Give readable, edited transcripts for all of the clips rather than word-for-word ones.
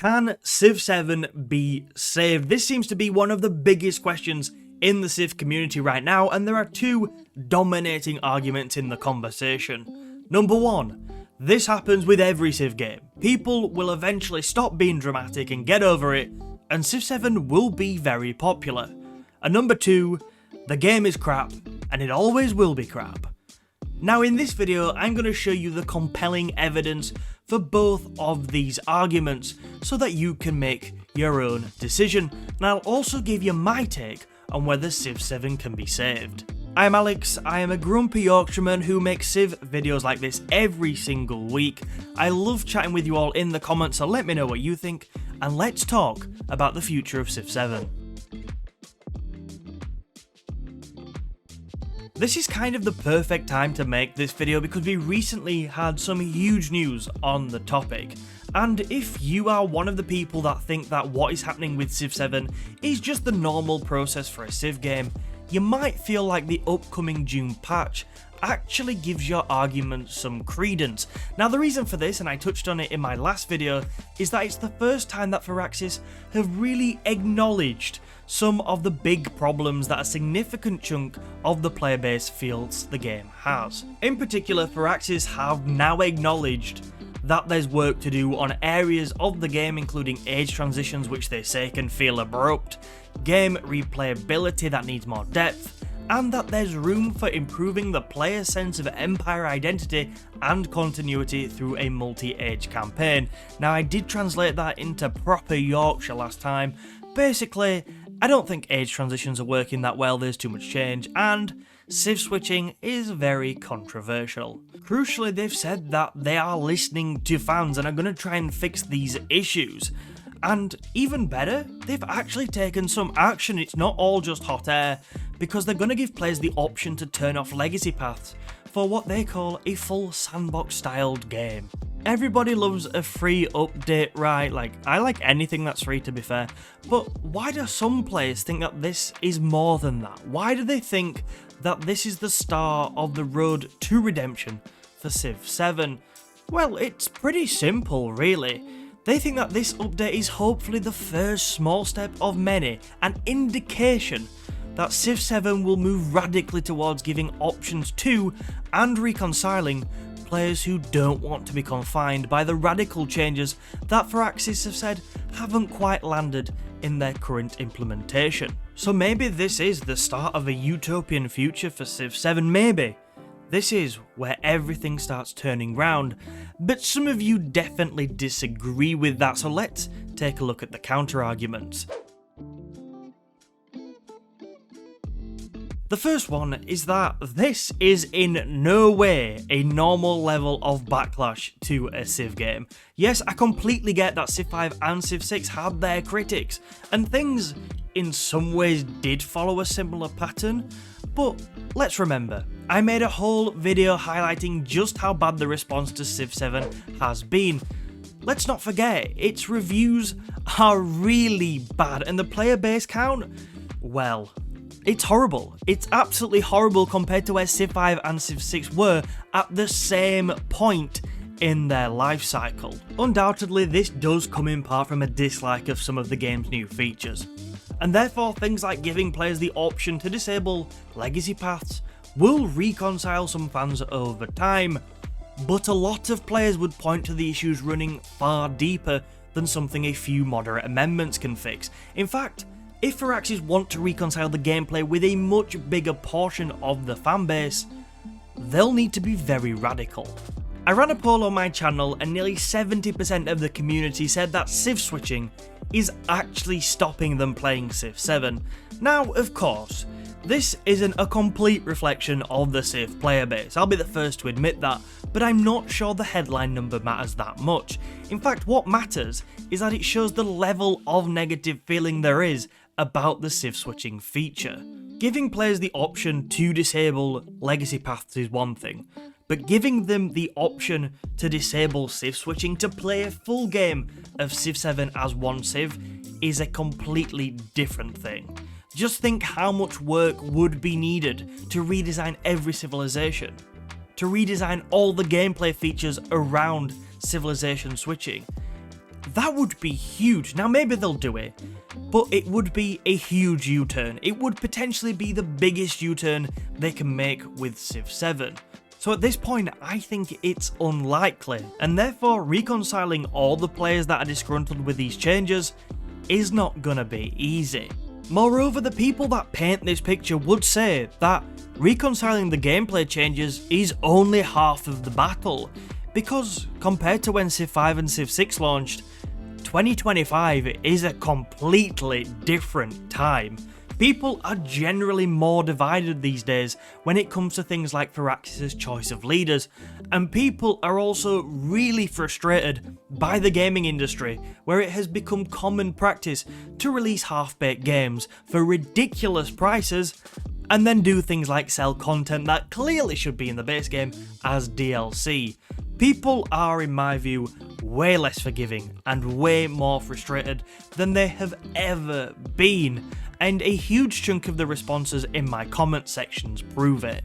Can Civ 7 be saved? This seems to be one of the biggest questions in the Civ community right now, and there are two dominating arguments in the conversation. Number one, this happens with every Civ game. People will eventually stop being dramatic and get over it, and Civ 7 will be very popular. And number two, the game is crap, and it always will be crap. Now in this video, I'm going to show you the compelling evidence for both of these arguments so that you can make your own decision, and I'll also give you my take on whether Civ 7 can be saved. I'm Alex, I am a grumpy Yorkshireman who makes Civ videos like this every single week. I love chatting with you all in the comments, so let me know what you think, and let's talk about the future of Civ 7. This is kind of the perfect time to make this video because we recently had some huge news on the topic. And if you are one of the people that think that what is happening with Civ 7 is just the normal process for a Civ game, you might feel like the upcoming June patch actually gives your argument some credence. Now the reason for this, and I touched on it in my last video, is that it's the first time that Firaxis have really acknowledged some of the big problems that a significant chunk of the player base feels the game has. In particular, Firaxis have now acknowledged that there's work to do on areas of the game, including age transitions which they say can feel abrupt, game replayability that needs more depth, and that there's room for improving the player's sense of Empire identity and continuity through a multi-age campaign. Now I did translate that into proper Yorkshire last time. Basically, I don't think age transitions are working that well, there's too much change, and Civ switching is very controversial. Crucially, they've said that they are listening to fans and are going to try and fix these issues. And even better, they've actually taken some action. It's not all just hot air, because they're going to give players the option to turn off legacy paths for what they call a full sandbox styled game. Everybody loves a free update, right? Like, I like anything that's free, to be fair, but why do some players think that this is more than that? Why do they think that this is the start of the road to redemption for Civ 7? Well, it's pretty simple, really. They think that this update is hopefully the first small step of many, an indication that Civ 7 will move radically towards giving options to and reconciling players who don't want to be confined by the radical changes that Firaxis have said haven't quite landed in their current implementation. So maybe this is the start of a utopian future for Civ 7, maybe. This is where everything starts turning round, but some of you definitely disagree with that, so let's take a look at the counter-arguments. The first one is that this is in no way a normal level of backlash to a Civ game. Yes, I completely get that Civ 5 and Civ 6 had their critics, and things in some ways did follow a similar pattern, but let's remember, I made a whole video highlighting just how bad the response to Civ 7 has been. Let's not forget, its reviews are really bad, and the player base count, well, it's horrible. It's absolutely horrible compared to where Civ 5 and Civ 6 were at the same point in their life cycle. Undoubtedly, this does come in part from a dislike of some of the game's new features, and therefore things like giving players the option to disable legacy paths will reconcile some fans over time, but a lot of players would point to the issues running far deeper than something a few moderate amendments can fix. In fact, if Firaxis want to reconcile the gameplay with a much bigger portion of the fanbase, they'll need to be very radical. I ran a poll on my channel and nearly 70% of the community said that Civ switching is actually stopping them playing Civ 7. Now, of course, this isn't a complete reflection of the Civ player base, I'll be the first to admit that, but I'm not sure the headline number matters that much. In fact, what matters is that it shows the level of negative feeling there is about the Civ switching feature. Giving players the option to disable legacy paths is one thing, but giving them the option to disable Civ switching to play a full game of Civ 7 as one Civ is a completely different thing. Just think how much work would be needed to redesign every civilization, to redesign all the gameplay features around civilization switching. That would be huge. Now maybe they'll do it, but it would be a huge U-turn. It would potentially be the biggest U-turn they can make with Civ 7. So at this point, I think it's unlikely, and therefore reconciling all the players that are disgruntled with these changes is not gonna be easy. Moreover, the people that paint this picture would say that reconciling the gameplay changes is only half of the battle, because compared to when Civ 5 and Civ 6 launched, 2025 is a completely different time. People are generally more divided these days when it comes to things like Firaxis' choice of leaders, and people are also really frustrated by the gaming industry, where it has become common practice to release half-baked games for ridiculous prices and then do things like sell content that clearly should be in the base game as DLC. People are, in my view, way less forgiving and way more frustrated than they have ever been, and a huge chunk of the responses in my comment sections prove it.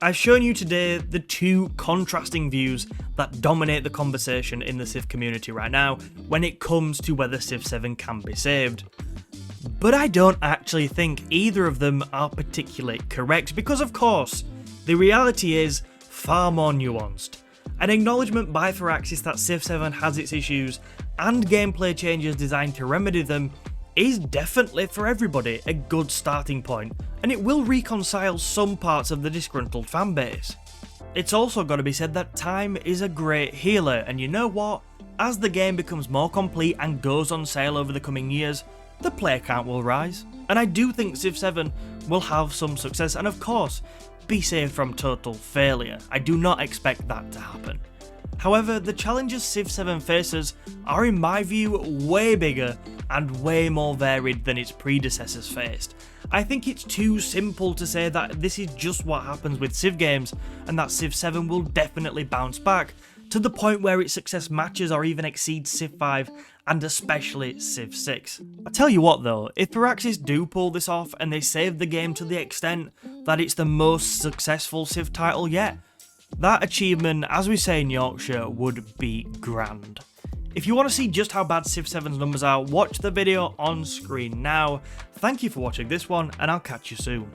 I've shown you today the two contrasting views that dominate the conversation in the Civ community right now when it comes to whether Civ 7 can be saved. But I don't actually think either of them are particularly correct, because of course, the reality is far more nuanced. An acknowledgement by Firaxis that Civ 7 has its issues and gameplay changes designed to remedy them is definitely for everybody a good starting point, and it will reconcile some parts of the disgruntled fanbase. It's also got to be said that time is a great healer, and you know what? As the game becomes more complete and goes on sale over the coming years, the player count will rise, and I do think Civ 7 will have some success and of course be saved from total failure. I do not expect that to happen. However, the challenges Civ 7 faces are, in my view, way bigger and way more varied than its predecessors faced. I think it's too simple to say that this is just what happens with Civ games and that Civ 7 will definitely bounce back to the point where its success matches or even exceeds Civ 5 and especially Civ 6. I tell you what though, if Firaxis do pull this off and they save the game to the extent that it's the most successful Civ title yet, that achievement, as we say in Yorkshire, would be grand. If you want to see just how bad Civ 7's numbers are, watch the video on screen now. Thank you for watching this one, and I'll catch you soon.